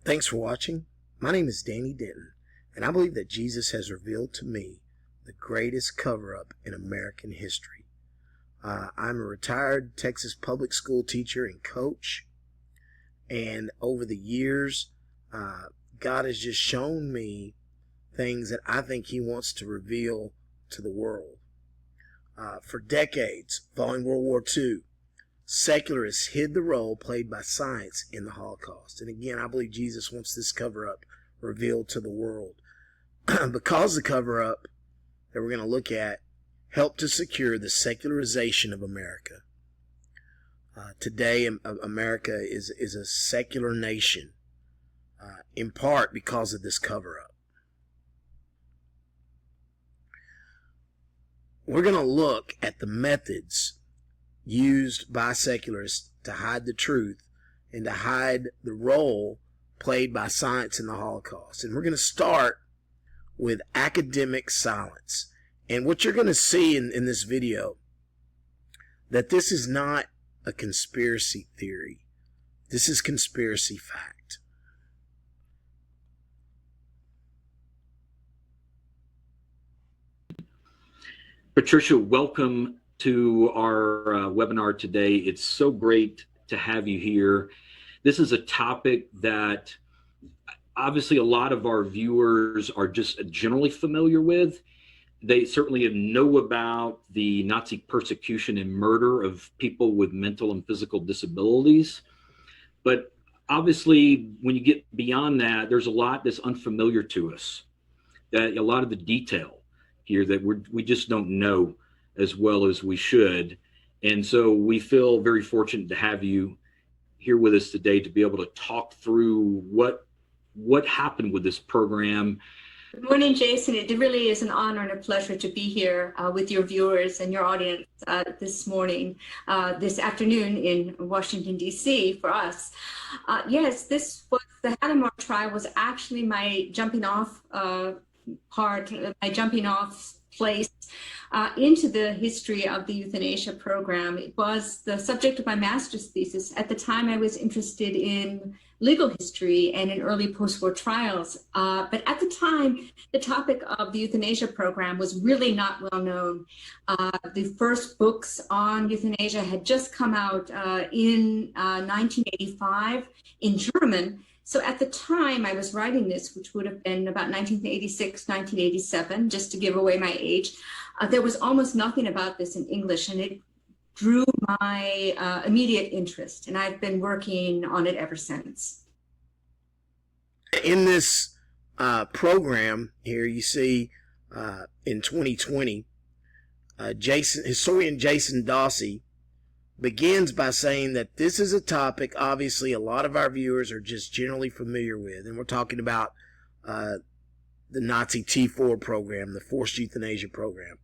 Thanks for watching. My name is Danny Denton, and I believe that Jesus has revealed to me the greatest cover-up in American history. I'm a retired Texas public school teacher and coach, and over the years, God has just shown me things that I think He wants to reveal to the world. For decades, following World War II, secularists hid the role played by science in the Holocaust. And again, I believe Jesus wants this cover-up revealed to the world. Because the cover-up that we're going to look at helped to secure the secularization of America. Today, America is a secular nation, in part because of this cover-up. We're going to look at the methods used by secularists to hide the truth and to hide the role played by science in the Holocaust. And we're going to start with academic silence. And what you're going to see in this video, that this is not a conspiracy theory. This is conspiracy fact. Patricia, welcome to our webinar today. It's so great to have you here. This is a topic that obviously a lot of our viewers are just generally familiar with. They certainly know about the Nazi persecution and murder of people with mental and physical disabilities. But obviously, when you get beyond that, there's a lot that's unfamiliar to us, that a lot of the detail here that we just don't know as well as we should. And so we feel very fortunate to have you here with us today to be able to talk through what happened with this program. Good morning, Jason. It really is an honor and a pleasure to be here with your viewers and your audience this morning, this afternoon in Washington, D.C. for us. Yes, this was the Hadamard trial was actually my jumping off place into the history of the euthanasia program. It was the subject of my master's thesis. At the time, I was interested in legal history and in early post-war trials. But at the time, the topic of the euthanasia program was really not well known. The first books on euthanasia had just come out in 1985 in German. So at the time I was writing this, which would have been about 1986, 1987, just to give away my age, there was almost nothing about this in English, and it drew my immediate interest, and I've been working on it ever since. In this program here, you see in 2020, historian Jason Dawsey begins by saying that this is a topic obviously a lot of our viewers are just generally familiar with, and we're talking about the Nazi T4 program, the forced euthanasia program.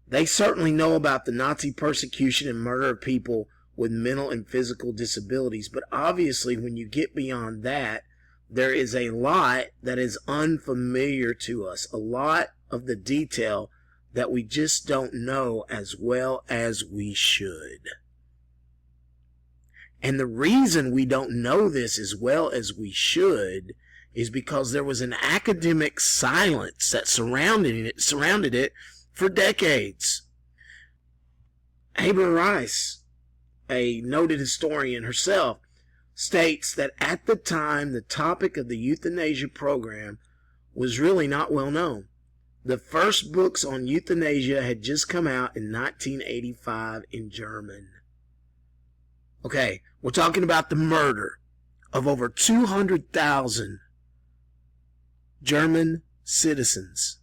They certainly know about the Nazi persecution and murder of people with mental and physical disabilities, but obviously when you get beyond that, there is a lot that is unfamiliar to us, a lot of the detail that we just don't know as well as we should. And the reason we don't know this as well as we should is because there was an academic silence that surrounded it for decades. Haber Rice, a noted historian herself, states that at the time the topic of the euthanasia program was really not well known. The first books on euthanasia had just come out in 1985 in German. Okay, we're talking about the murder of over 200,000 German citizens.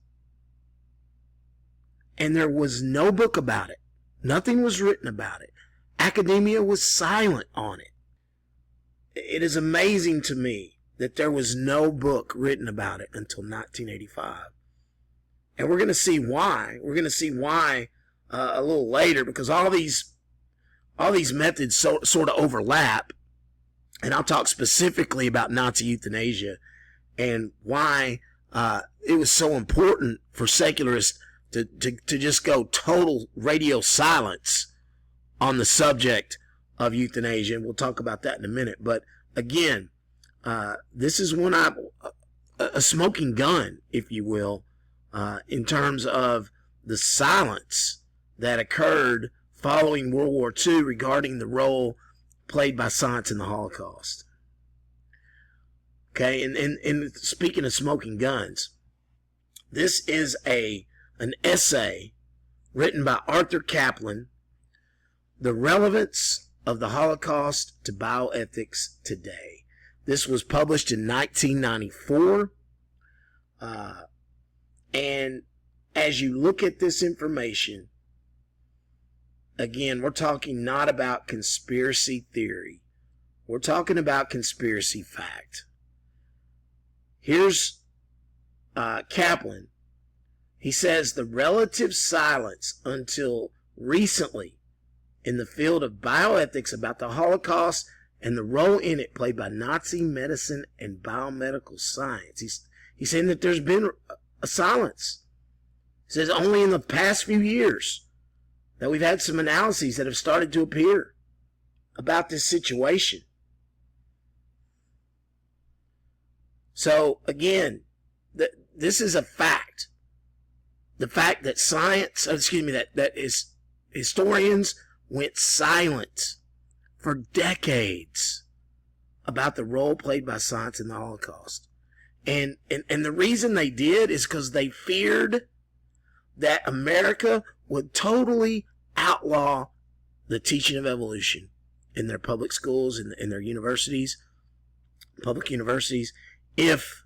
And there was no book about it. Nothing was written about it. Academia was silent on it. It is amazing to me that there was no book written about it until 1985. And we're going to see why. We're going to see why a little later, because all these methods sort of overlap. And I'll talk specifically about Nazi euthanasia and why it was so important for secularists to just go total radio silence on the subject of euthanasia. And we'll talk about that in a minute. But again, This is one a smoking gun, if you will, in terms of the silence that occurred following World War II regarding the role played by science in the Holocaust. Okay, and speaking of smoking guns, this is an essay written by Arthur Caplan, The Relevance of the Holocaust to Bioethics Today. This was published in 1994. And as you look at this information, again, we're talking not about conspiracy theory. We're talking about conspiracy fact. Here's Caplan. He says the relative silence until recently in the field of bioethics about the Holocaust and the role in it played by Nazi medicine and biomedical science. He's saying that there's been a silence. He says only in the past few years that we've had some analyses that have started to appear about this situation. So again, this is a fact. The fact that that is historians went silent for decades about the role played by science in the Holocaust. And the reason they did is because they feared that America would totally outlaw the teaching of evolution in their public schools, in their universities, public universities, if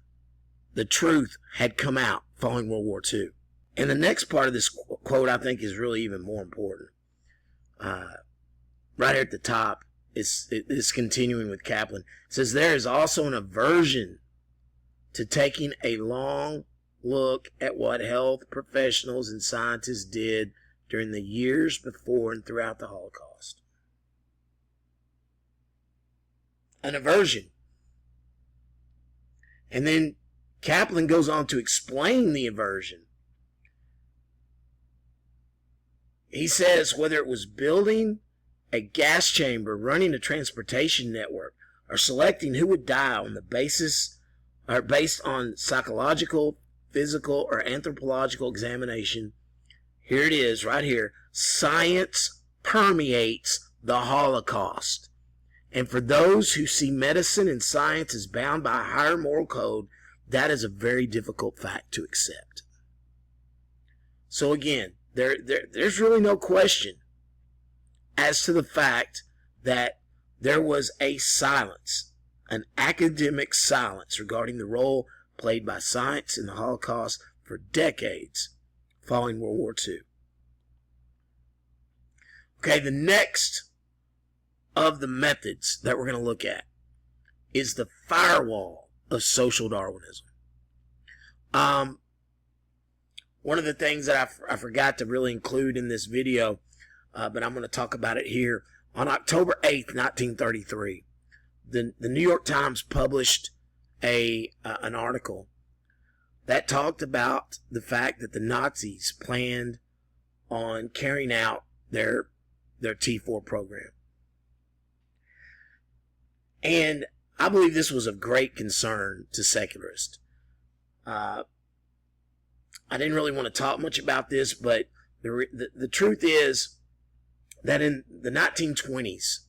the truth had come out following World War II. And the next part of this quote, I think, is really even more important. Right here at the top, it's continuing with Caplan. It says, there is also an aversion to taking a long look at what health professionals and scientists did during the years before and throughout the Holocaust. An aversion. And then Caplan goes on to explain the aversion. He says whether it was building a gas chamber, running a transportation network, or selecting who would die on the basis or based on psychological, physical, or anthropological examination, here it is right here. Science permeates the Holocaust. And for those who see medicine and science as bound by a higher moral code, that is a very difficult fact to accept. So again, there's really no question as to the fact that there was a silence, an academic silence regarding the role played by science in the Holocaust for decades following World War II. Okay, the next of the methods that we're going to look at is the firewall of social Darwinism. One of the things that I forgot to really include in this video, but I'm going to talk about it here. On October 8th, 1933, the New York Times published an article that talked about the fact that the Nazis planned on carrying out their T4 program. And I believe this was of great concern to secularists. I didn't really want to talk much about this, but the truth is that in the 1920s,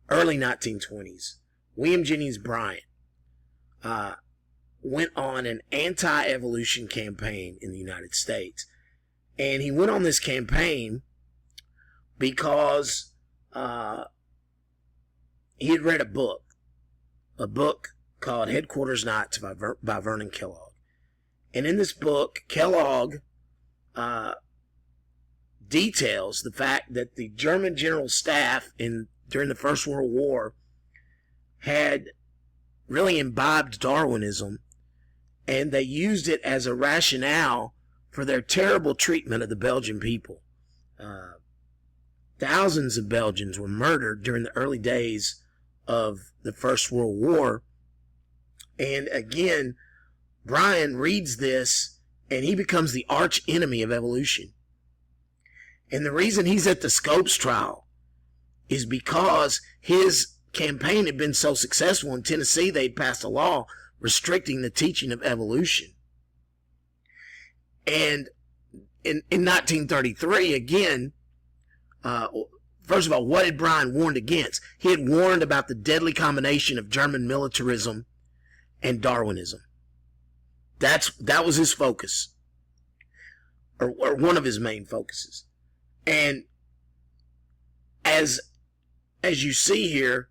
early 1920s, William Jennings Bryan went on an anti-evolution campaign in the United States. And he went on this campaign because he had read a book called Headquarters Nights by Vernon Kellogg. And in this book, Kellogg details the fact that the German General Staff during the First World War had really imbibed Darwinism, and they used it as a rationale for their terrible treatment of the Belgian people. Thousands of Belgians were murdered during the early days of the First World War. And again, Bryan reads this, and he becomes the arch enemy of evolution. And the reason he's at the Scopes trial is because his campaign had been so successful in Tennessee, they'd passed a law restricting the teaching of evolution. And in 1933, again, first of all, what had Bryan warned against? He had warned about the deadly combination of German militarism and Darwinism. That was his focus, or one of his main focuses. And as you see here,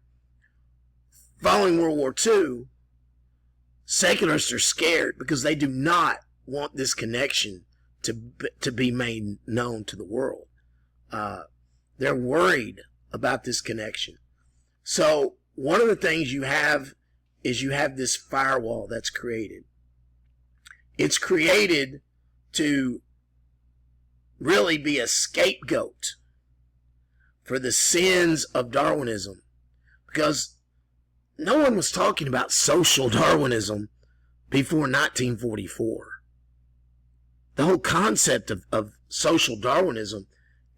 following World War II, secularists are scared because they do not want this connection to be made known to the world. They're worried about this connection. So one of the things you have is you have this firewall that's created. It's created to really be a scapegoat for the sins of Darwinism, because no one was talking about social Darwinism before 1944. The whole concept of social Darwinism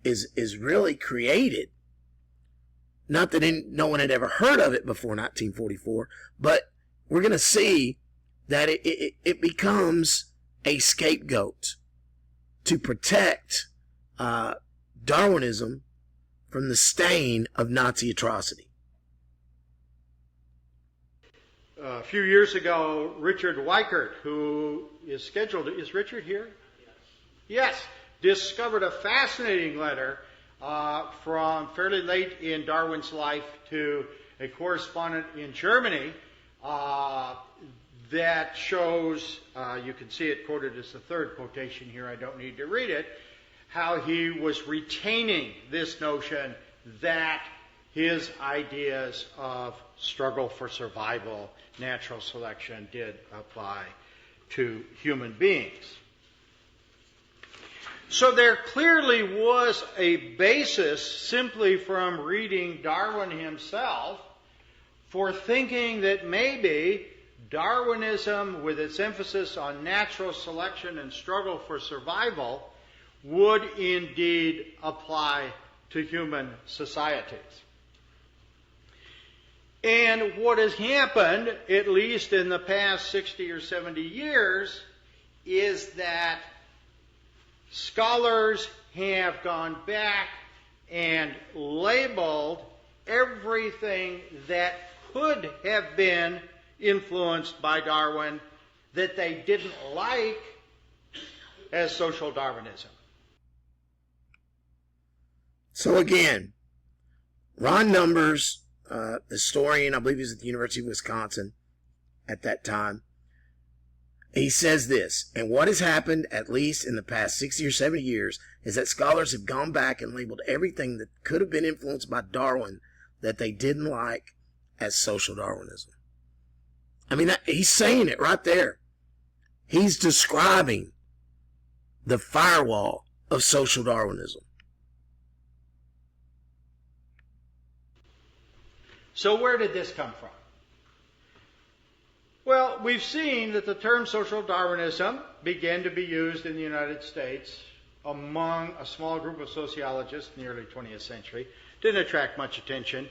is really created. Not that no one had ever heard of it before 1944, but we're going to see that it becomes a scapegoat to protect Darwinism from the stain of Nazi atrocity. A few years ago, Richard Weikert, who is scheduled, is Richard here? Yes, discovered a fascinating letter from fairly late in Darwin's life to a correspondent in Germany that shows, you can see it quoted as the third quotation here, I don't need to read it, how he was retaining this notion that his ideas of struggle for survival, natural selection did apply to human beings. So there clearly was a basis simply from reading Darwin himself for thinking that maybe Darwinism, with its emphasis on natural selection and struggle for survival, would indeed apply to human societies. And what has happened, at least in the past 60 or 70 years, is that scholars have gone back and labeled everything that could have been influenced by Darwin that they didn't like as social Darwinism. So again, Ron Numbers, historian, I believe he was at the University of Wisconsin at that time, he says this, and what has happened, at least in the past 60 or 70 years, is that scholars have gone back and labeled everything that could have been influenced by Darwin that they didn't like as social Darwinism. I mean, he's saying it right there. He's describing the firewall of social Darwinism. So where did this come from? Well, we've seen that the term social Darwinism began to be used in the United States among a small group of sociologists in the early 20th century. Didn't attract much attention.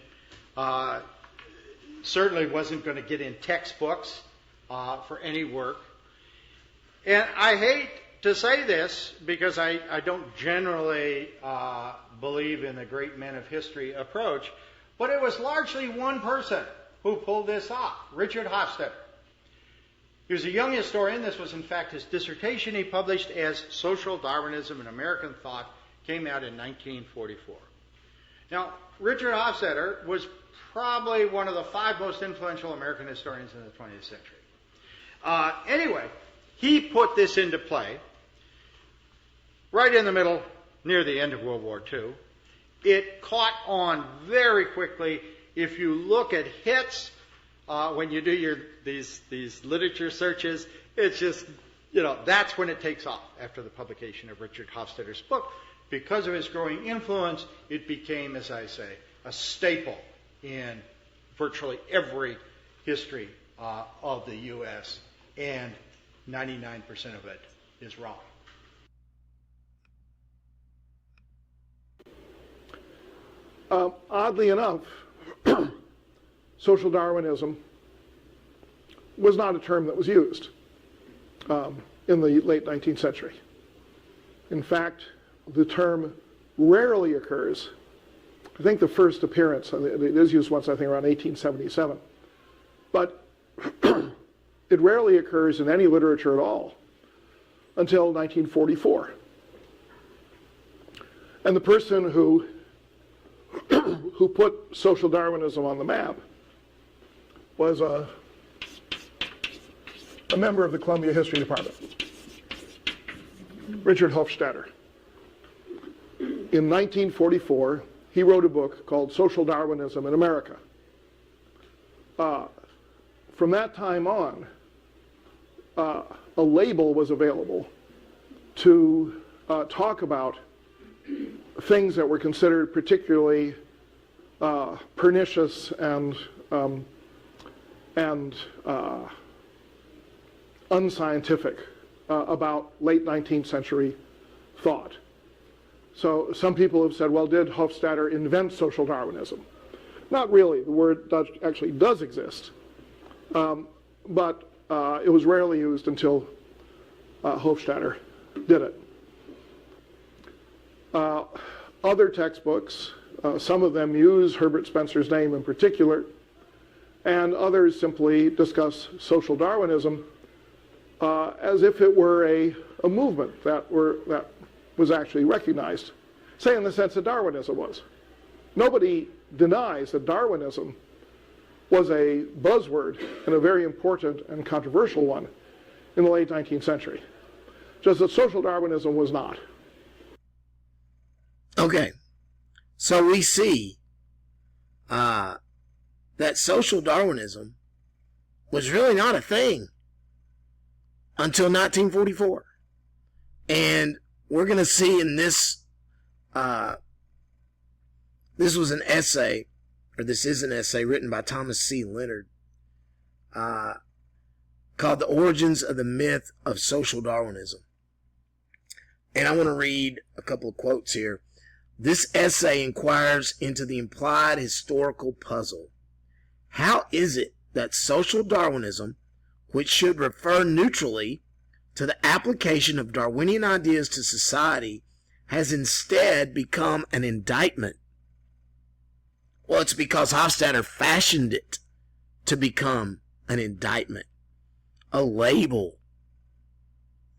Certainly wasn't going to get in textbooks for any work. And I hate to say this because I don't generally believe in the great men of history approach, but it was largely one person who pulled this off, Richard Hofstadter. He was a young historian. This was, in fact, his dissertation he published as Social Darwinism in American Thought, came out in 1944. Now, Richard Hofstadter was probably one of the 5 most influential American historians in the 20th century. Anyway, he put this into play right in the middle, near the end of World War II. It caught on very quickly. If you look at hits, when you do these literature searches, it's just, that's when it takes off after the publication of Richard Hofstadter's book. Because of his growing influence, it became, as I say, a staple in virtually every history of the U.S., and 99% of it is wrong. Oddly enough, social Darwinism was not a term that was used in the late 19th century. In fact, the term rarely occurs. I think the first appearance, it is used once, I think around 1877, but it rarely occurs in any literature at all until 1944. And the person who put social Darwinism on the map was a member of the Columbia History Department, Richard Hofstadter. In 1944, he wrote a book called Social Darwinism in America. From that time on, a label was available to talk about things that were considered particularly pernicious and unscientific about late 19th century thought. So some people have said, well, did Hofstadter invent social Darwinism? Not really. The word actually does exist, but it was rarely used until Hofstadter did it. Other textbooks, some of them use Herbert Spencer's name in particular, and others simply discuss social Darwinism as if it were a movement that was actually recognized, say in the sense that Darwinism was. Nobody denies that Darwinism was a buzzword and a very important and controversial one in the late 19th century, just that social Darwinism was not. Okay, so we see that social Darwinism was really not a thing until 1944. And we're going to see in this, this was an essay, or this is an essay written by Thomas C. Leonard, called The Origins of the Myth of Social Darwinism. And I want to read a couple of quotes here. This essay inquires into the implied historical puzzle. How is it that social Darwinism, which should refer neutrally to the application of Darwinian ideas to society, has instead become an indictment? Well, it's because Hofstadter fashioned it to become an indictment, a label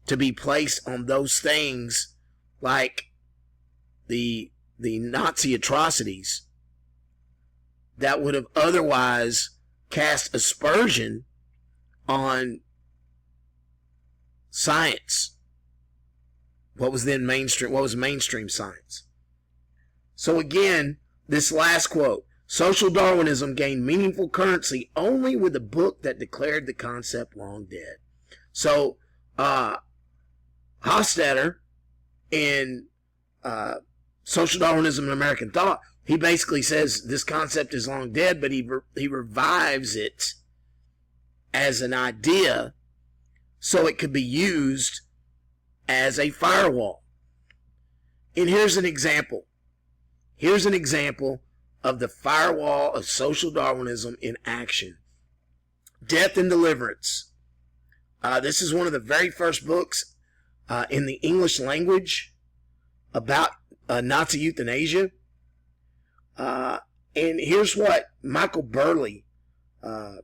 to be placed on those things like the Nazi atrocities that would have otherwise cast aspersion on science. What was mainstream science? So again, this last quote, social Darwinism gained meaningful currency only with a book that declared the concept long dead. So, Hofstadter in Social Darwinism in American Thought, he basically says this concept is long dead, but he revives it as an idea so it could be used as a firewall. And here's an example. Here's an example of the firewall of social Darwinism in action. Death and Deliverance. This is one of the very first books in the English language about Nazi euthanasia. And here's what Michael Burley, an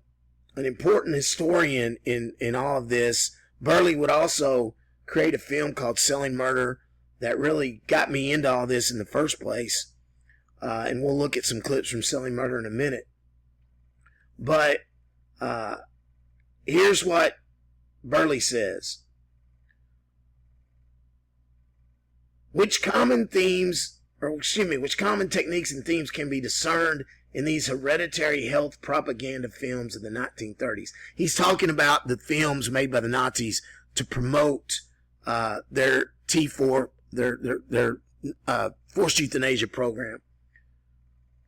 important historian in all of this, Burley would also create a film called Selling Murder that really got me into all this in the first place. And we'll look at some clips from Selling Murder in a minute. But here's what Burley says. Which common techniques and themes can be discerned in these hereditary health propaganda films of the 1930s? He's talking about the films made by the Nazis to promote their T4, their forced euthanasia program.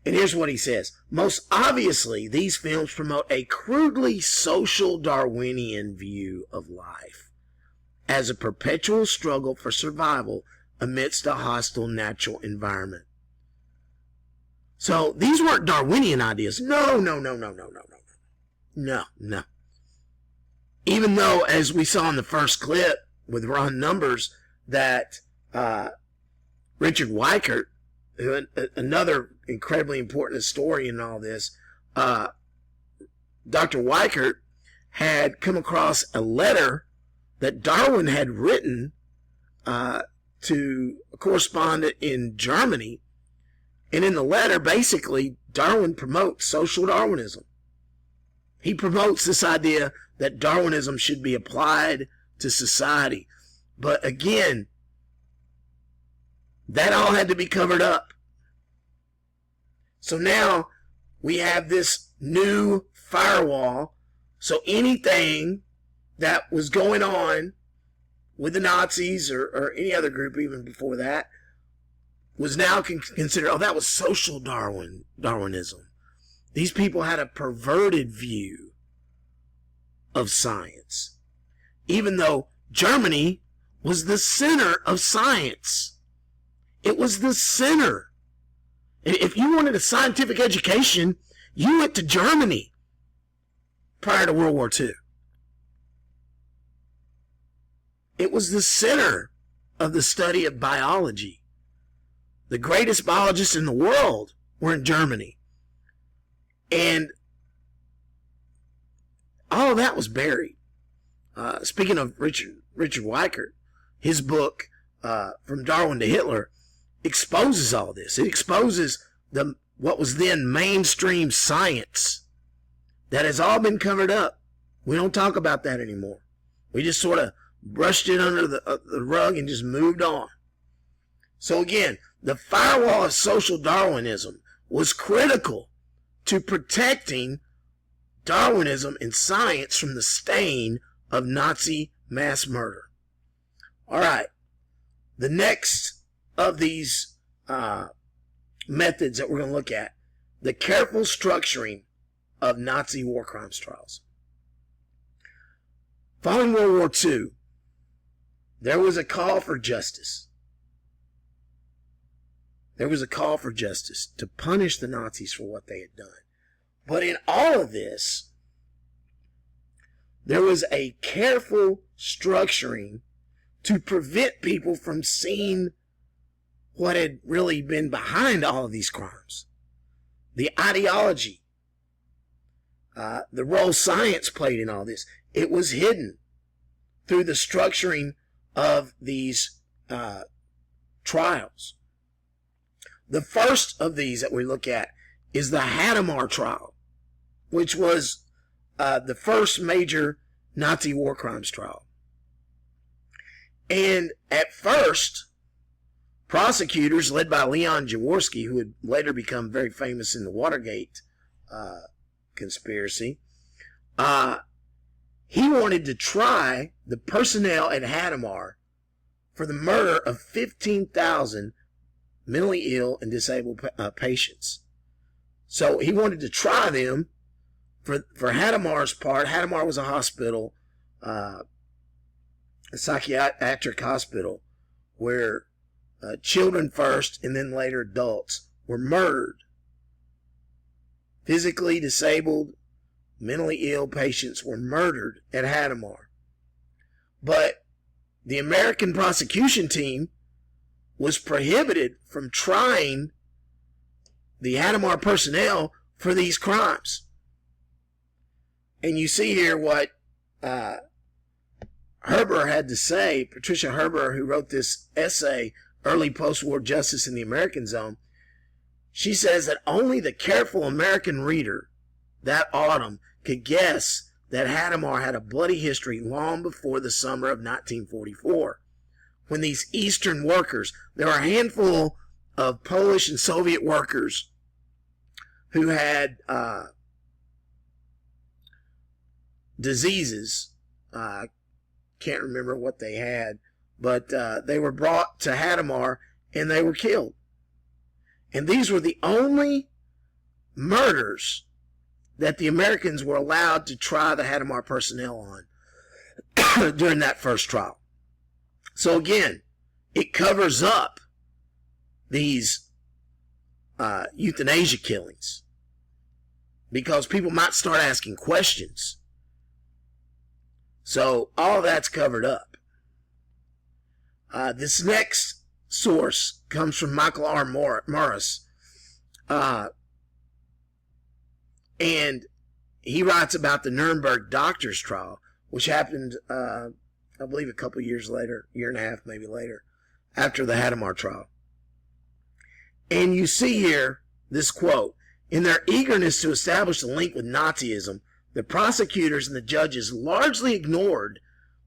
And here's what he says. Most obviously, these films promote a crudely social Darwinian view of life as a perpetual struggle for survival amidst a hostile natural environment. So these weren't Darwinian ideas. No. Even though, as we saw in the first clip with Ron Numbers, that Richard Weikart, another incredibly important historian in all this, Dr. Weikart had come across a letter that Darwin had written to a correspondent in Germany. And in the letter, basically, Darwin promotes social Darwinism. He promotes this idea that Darwinism should be applied to society. But again, that all had to be covered up. So now we have this new firewall. So anything that was going on with the Nazis or any other group even before that was now considered, oh, that was social Darwinism. These people had a perverted view of science, even though Germany was the center of science. It was the center. If you wanted a scientific education, you went to Germany prior to World War II. It was the center of the study of biology. The greatest biologists in the world were in Germany. And all of that was buried. Speaking of Richard Weikart, his book, From Darwin to Hitler, exposes all this. It exposes what was then mainstream science that has all been covered up. We don't talk about that anymore. We just sort of brushed it under the rug and just moved on. So again, the firewall of social Darwinism was critical to protecting Darwinism and science from the stain of Nazi mass murder. All right. The next of these methods that we're going to look at, the careful structuring of Nazi war crimes trials. Following World War II, there was a call for justice. There was a call for justice to punish the Nazis for what they had done. But in all of this, there was a careful structuring to prevent people from seeing what had really been behind all of these crimes. The ideology, the role science played in all this, it was hidden through the structuring of these trials. The first of these that we look at is the Hadamar trial, which was the first major Nazi war crimes trial. And at first, prosecutors led by Leon Jaworski, who would later become very famous in the Watergate conspiracy, he wanted to try the personnel at Hadamar for the murder of 15,000 mentally ill and disabled patients. So he wanted to try them for Hadamar's part. Hadamar was a hospital, a psychiatric hospital, where children first and then later adults were murdered. Physically disabled, mentally ill patients were murdered at Hadamar. But the American prosecution team was prohibited from trying the Hadamar personnel for these crimes. And you see here what Herber had to say, Patricia Herber, who wrote this essay, Early Post-War Justice in the American Zone. She says that only the careful American reader that autumn could guess that Hadamar had a bloody history long before the summer of 1944. When these Eastern workers, there were a handful of Polish and Soviet workers who had diseases. Can't remember what they had, but they were brought to Hadamar and they were killed. And these were the only murders that the Americans were allowed to try the Hadamar personnel on during that first trial. So again, it covers up these euthanasia killings, because people might start asking questions. So all that's covered up. This next source comes from Michael R. Morris, and he writes about the Nuremberg doctors' trial, which happened, I believe, a couple years later, year and a half maybe later, after the Hadamar trial. And you see here this quote: "In their eagerness to establish the link with Nazism, the prosecutors and the judges largely ignored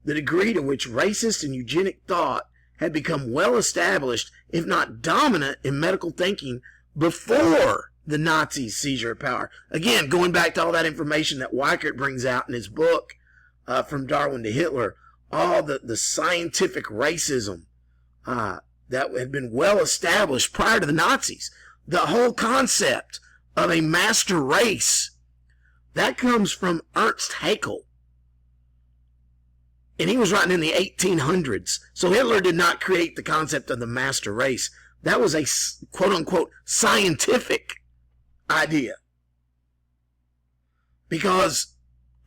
the degree to which racist and eugenic thought had become well established, if not dominant, in medical thinking before the Nazi seizure of power." Again, going back to all that information that Weikert brings out in his book, From Darwin to Hitler, all the scientific racism that had been well established prior to the Nazis. The whole concept of a master race, that comes from Ernst Haeckel. And he was writing in the 1800s. So Hitler did not create the concept of the master race. That was a quote-unquote scientific idea. Because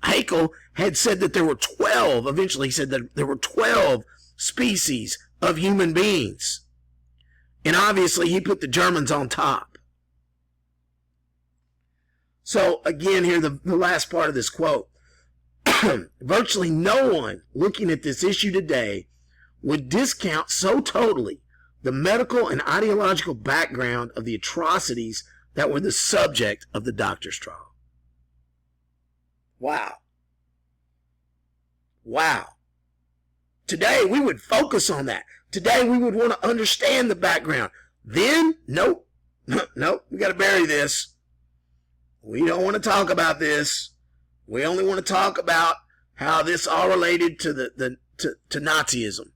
Haeckel had said that there were 12, eventually he said that there were 12 species of human beings. And obviously he put the Germans on top. So again here, the last part of this quote: "Virtually no one looking at this issue today would discount so totally the medical and ideological background of the atrocities that were the subject of the doctor's trial." Wow. Wow. Today we would focus on that. Today we would want to understand the background. Then, nope. Nope, we got to bury this. We don't want to talk about this. We only want to talk about how this all related to to Nazism.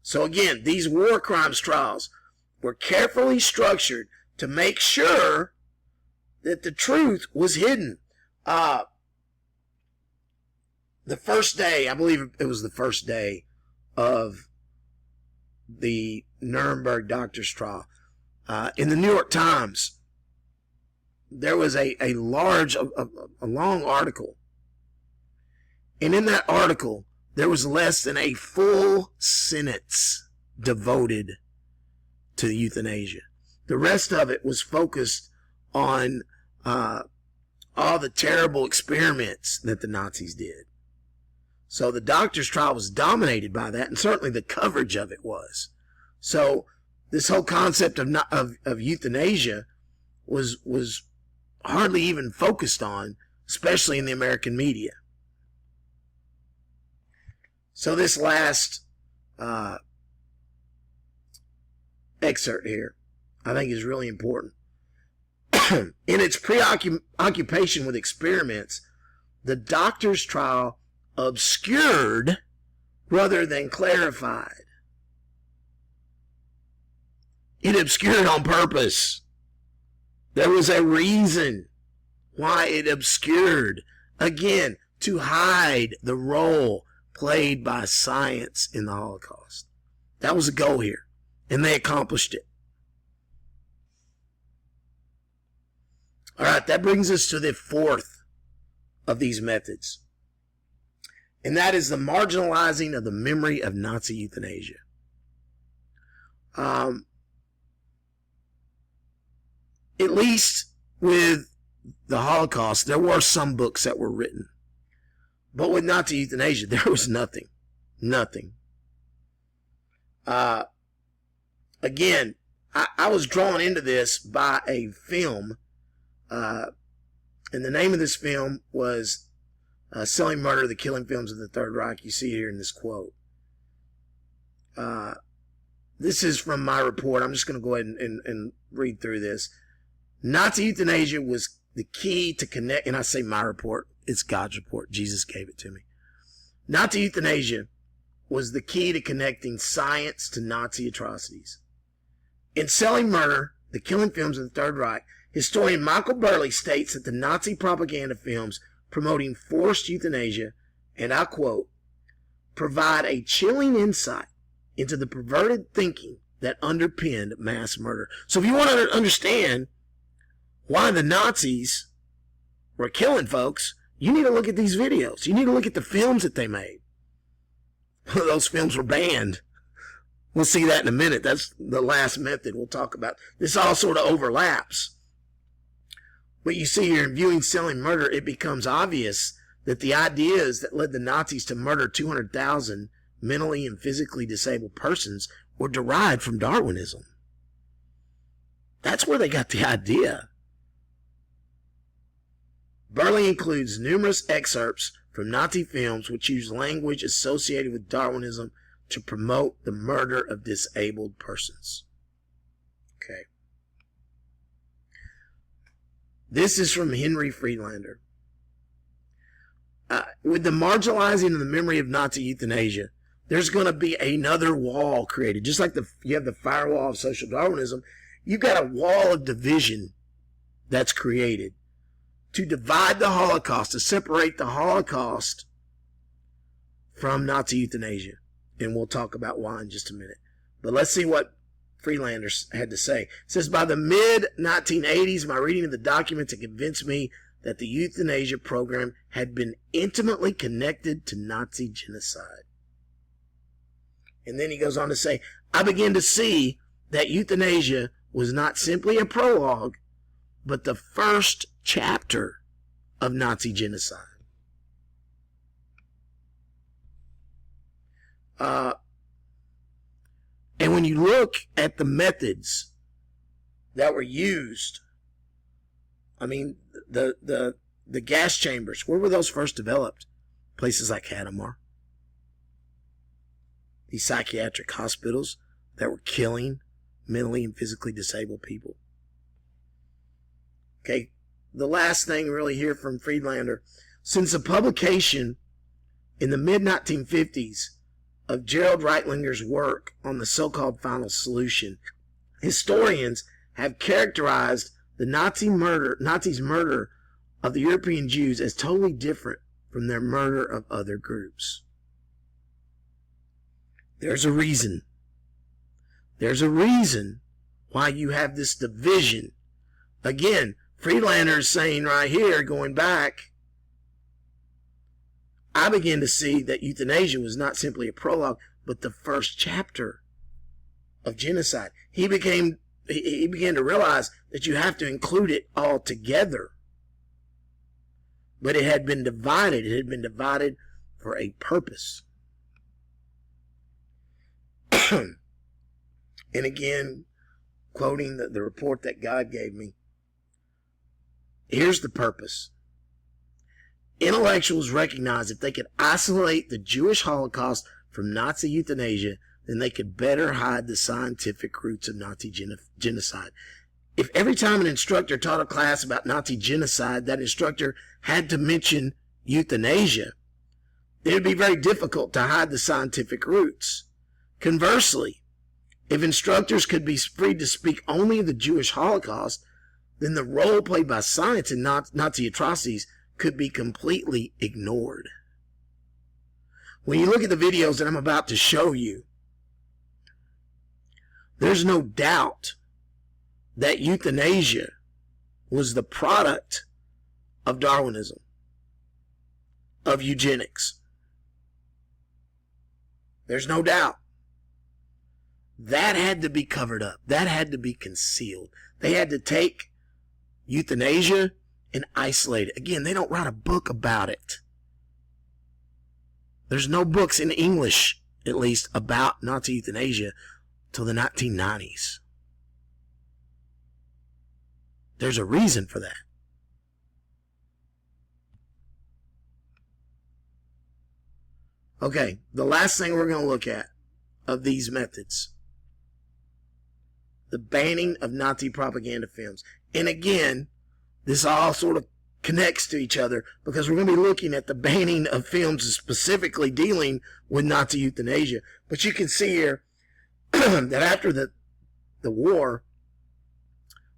So again, these war crimes trials were carefully structured to make sure that the truth was hidden. The first day, I believe it was the first day of the Nuremberg doctor's trial, in the New York Times, there was a long article. And in that article, there was less than a full sentence devoted to euthanasia. The rest of it was focused on all the terrible experiments that the Nazis did. So the doctor's trial was dominated by that, and certainly the coverage of it was. So this whole concept of euthanasia was hardly even focused on, especially in the American media. So this last excerpt here, I think, is really important. In its preoccupation with experiments, the doctor's trial obscured rather than clarified. It obscured on purpose. There was a reason why it obscured. Again, to hide the role played by science in the Holocaust. That was the goal here, and they accomplished it. All right, that brings us to the fourth of these methods, and that is the marginalizing of the memory of Nazi euthanasia. At least with the Holocaust, there were some books that were written. But with Nazi euthanasia, there was nothing. Nothing. Again, I was drawn into this by a film, and the name of this film was Selling Murder, the Killing Films of the Third Reich. You see it here in this quote. This is from my report. I'm just going to go ahead and read through this. Nazi euthanasia was the key to connect, and I say my report, it's God's report. Jesus gave it to me. Nazi euthanasia was the key to connecting science to Nazi atrocities. In Selling Murder, the Killing Films of the Third Reich, historian Michael Burley states that the Nazi propaganda films promoting forced euthanasia, and I quote, provide a chilling insight into the perverted thinking that underpinned mass murder. So if you want to understand why the Nazis were killing folks, you need to look at these videos. You need to look at the films that they made. Those films were banned. We'll see that in a minute. That's the last method we'll talk about. This all sort of overlaps. But you see here in Viewing, Selling, Murder, it becomes obvious that the ideas that led the Nazis to murder 200,000 mentally and physically disabled persons were derived from Darwinism. That's where they got the idea. Burley includes numerous excerpts from Nazi films which use language associated with Darwinism to promote the murder of disabled persons. Okay. This is from Henry Friedlander. With the marginalizing of the memory of Nazi euthanasia, there's going to be another wall created. Just like you have the firewall of social Darwinism, you've got a wall of division that's created to divide the Holocaust, to separate the Holocaust from Nazi euthanasia. And we'll talk about why in just a minute. But let's see what Friedlander had to say. It says, by the mid-1980s, my reading of the documents had convinced me that the euthanasia program had been intimately connected to Nazi genocide. And then he goes on to say, I began to see that euthanasia was not simply a prologue, but the first chapter of Nazi genocide. And when you look at the methods that were used, I mean, the gas chambers, where were those first developed? Places like Hadamar. These psychiatric hospitals that were killing mentally and physically disabled people. Okay, the last thing really here from Friedlander. Since the publication in the mid-1950s of Gerald Reitlinger's work on the so-called final solution, historians have characterized the Nazis' murder of the European Jews as totally different from their murder of other groups. There's a reason. There's a reason why you have this division. Again, Friedlander is saying right here, going back, I began to see that euthanasia was not simply a prologue, but the first chapter of genocide. He began to realize that you have to include it all together. But it had been divided. It had been divided for a purpose. And again, quoting the report that God gave me, here's the purpose. Intellectuals recognized if they could isolate the Jewish Holocaust from Nazi euthanasia, then they could better hide the scientific roots of Nazi genocide. If every time an instructor taught a class about Nazi genocide, that instructor had to mention euthanasia, it would be very difficult to hide the scientific roots. Conversely, if instructors could be free to speak only of the Jewish Holocaust, then the role played by science in Nazi atrocities could be completely ignored. When you look at the videos that I'm about to show you, there's no doubt that euthanasia was the product of Darwinism, of eugenics. There's no doubt. That had to be covered up. That had to be concealed. They had to take euthanasia and isolate it. Again, they don't write a book about it. There's no books in English, at least, about Nazi euthanasia till the 1990s. There's a reason for that. Okay, the last thing we're going to look at of these methods, the banning of Nazi propaganda films. And again, this all sort of connects to each other because we're going to be looking at the banning of films specifically dealing with Nazi euthanasia. But you can see here that after the war,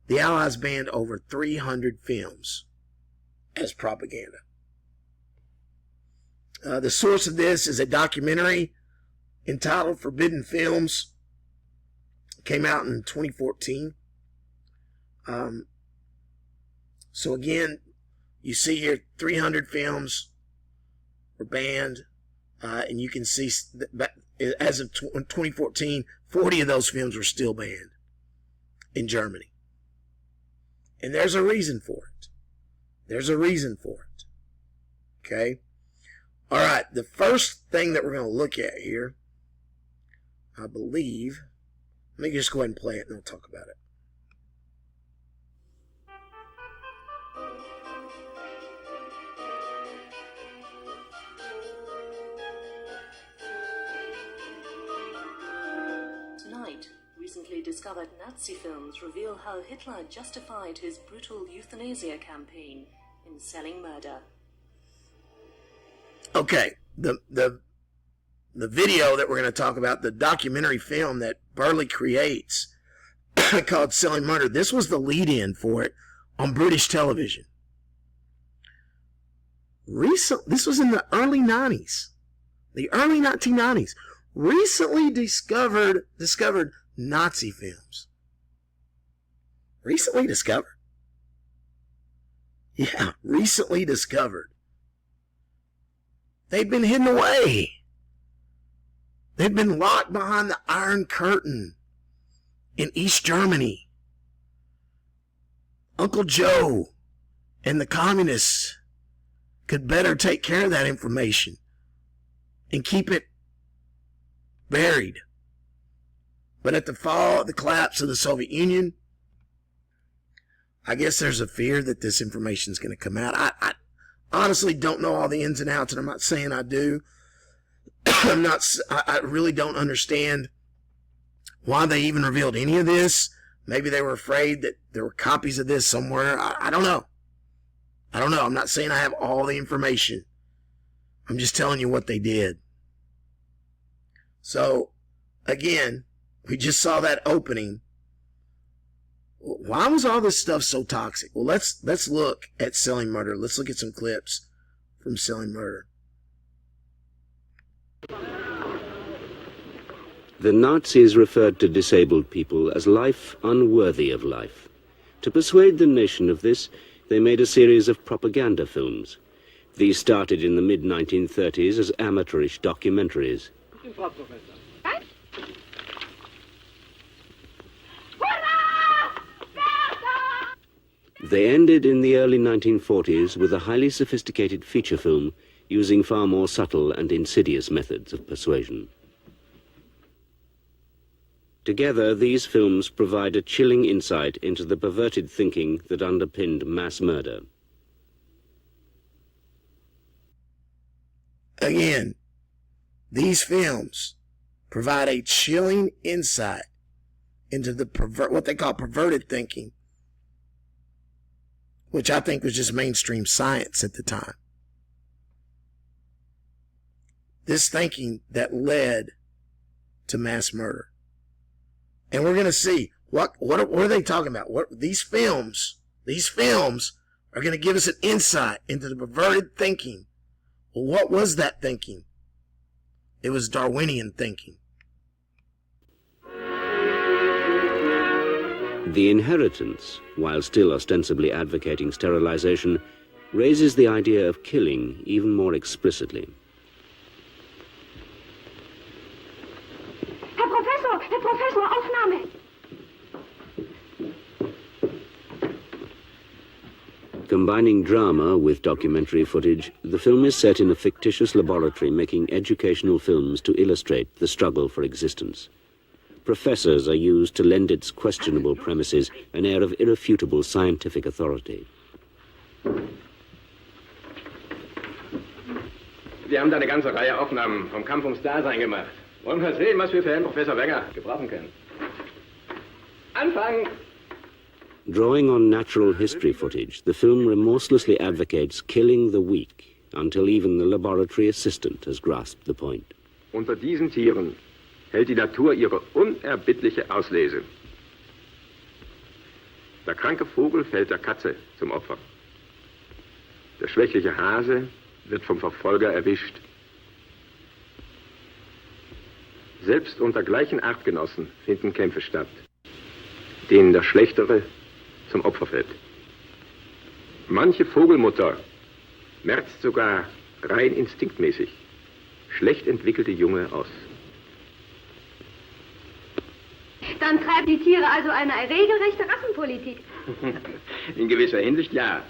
the Allies banned over 300 films as propaganda. The source of this is a documentary entitled Forbidden Films. came out in 2014. So again, you see here 300 films were banned, and you can see that as of 2014, 40 of those films were still banned in Germany. And there's a reason for it. There's a reason for it. Okay? All right, the first thing that we're going to look at here, I believe, let me just go ahead and play it and we'll talk about it. Tonight, recently discovered Nazi films reveal how Hitler justified his brutal euthanasia campaign in selling murder. Okay, the video that we're going to talk about, the documentary film that Burley creates called Selling Murder, this was the lead-in for it on British television. This was in the early 90s, the early 1990s. Recently discovered Nazi films. Recently discovered? Yeah, recently discovered. They've been hidden away. They've been locked behind the Iron Curtain in East Germany. Uncle Joe and the communists could better take care of that information and keep it buried. But at the fall, the collapse of the Soviet Union, I guess there's a fear that this information is going to come out. I honestly don't know all the ins and outs, and I'm not saying I do. I really don't understand why they even revealed any of this. Maybe they were afraid that there were copies of this somewhere. I don't know. I don't know. I'm not saying I have all the information. I'm just telling you what they did. So, again, we just saw that opening. Why was all this stuff so toxic? Well, let's look at Selling Murder. Let's look at some clips from Selling Murder. The Nazis referred to disabled people as life unworthy of life. To persuade the nation of this, they made a series of propaganda films. These started in the mid-1930s as amateurish documentaries. They ended in the early 1940s with a highly sophisticated feature film using far more subtle and insidious methods of persuasion. Together, these films provide a chilling insight into the perverted thinking that underpinned mass murder. Again, these films provide a chilling insight into the what they call perverted thinking, which I think was just mainstream science at the time. This thinking that led to mass murder. And we're going to see what are they talking about? These films are going to give us an insight into the perverted thinking. Well, what was that thinking? It was Darwinian thinking. The Inheritance, while still ostensibly advocating sterilization, raises the idea of killing even more explicitly. Herr Professor, Aufnahme! Combining drama with documentary footage, the film is set in a fictitious laboratory making educational films to illustrate the struggle for existence. Professors are used to lend its questionable premises an air of irrefutable scientific authority. Wir haben da eine ganze Reihe Aufnahmen vom Kampf ums Dasein gemacht. Wollen wir sehen, was wir für Herrn Professor Wenger gebrauchen können. Anfangen! Drawing on natural history footage, the film remorselessly advocates killing the weak until even the laboratory assistant has grasped the point. Unter diesen Tieren hält die Natur ihre unerbittliche Auslese. Der kranke Vogel fällt der Katze zum Opfer. Der schwächliche Hase wird vom Verfolger erwischt. Selbst unter gleichen Artgenossen finden Kämpfe statt, denen der Schlechtere zum Opfer fällt. Manche Vogelmutter merzt sogar rein instinktmäßig schlecht entwickelte Junge aus. Dann treiben die Tiere also eine regelrechte Rassenpolitik. In gewisser Hinsicht ja.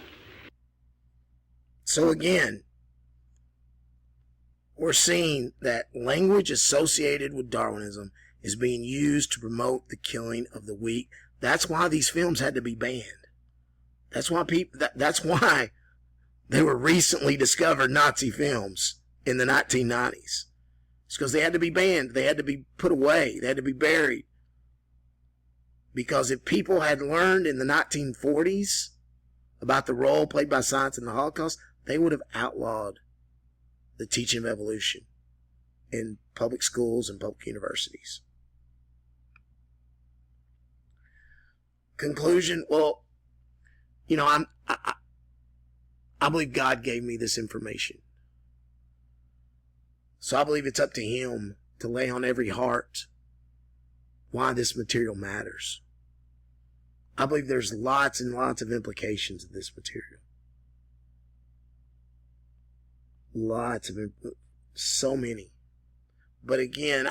So again, we're seeing that language associated with Darwinism is being used to promote the killing of the weak. That's why these films had to be banned. That's why that's why they were recently discovered Nazi films in the 1990s. It's because they had to be banned. They had to be put away. They had to be buried. Because if people had learned in the 1940s about the role played by science in the Holocaust, they would have outlawed the teaching of evolution in public schools and public universities. Conclusion, well, you know, I believe God gave me this information. So I believe it's up to Him to lay on every heart why this material matters. I believe there's lots and lots of implications of this material. So many. But again,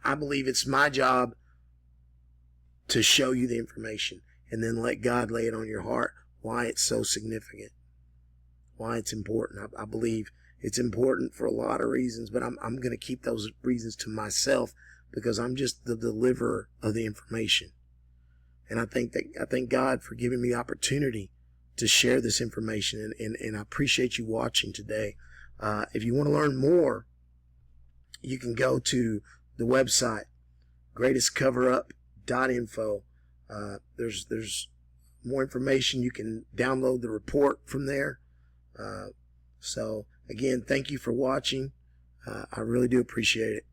I believe it's my job to show you the information and then let God lay it on your heart why it's so significant, why it's important. I believe it's important for a lot of reasons, but I'm going to keep those reasons to myself because I'm just the deliverer of the information. And I thank God for giving me the opportunity to share this information, and I appreciate you watching today. If you want to learn more, you can go to the website, greatestcoverup.info. There's more information. You can download the report from there. So again, thank you for watching. I really do appreciate it.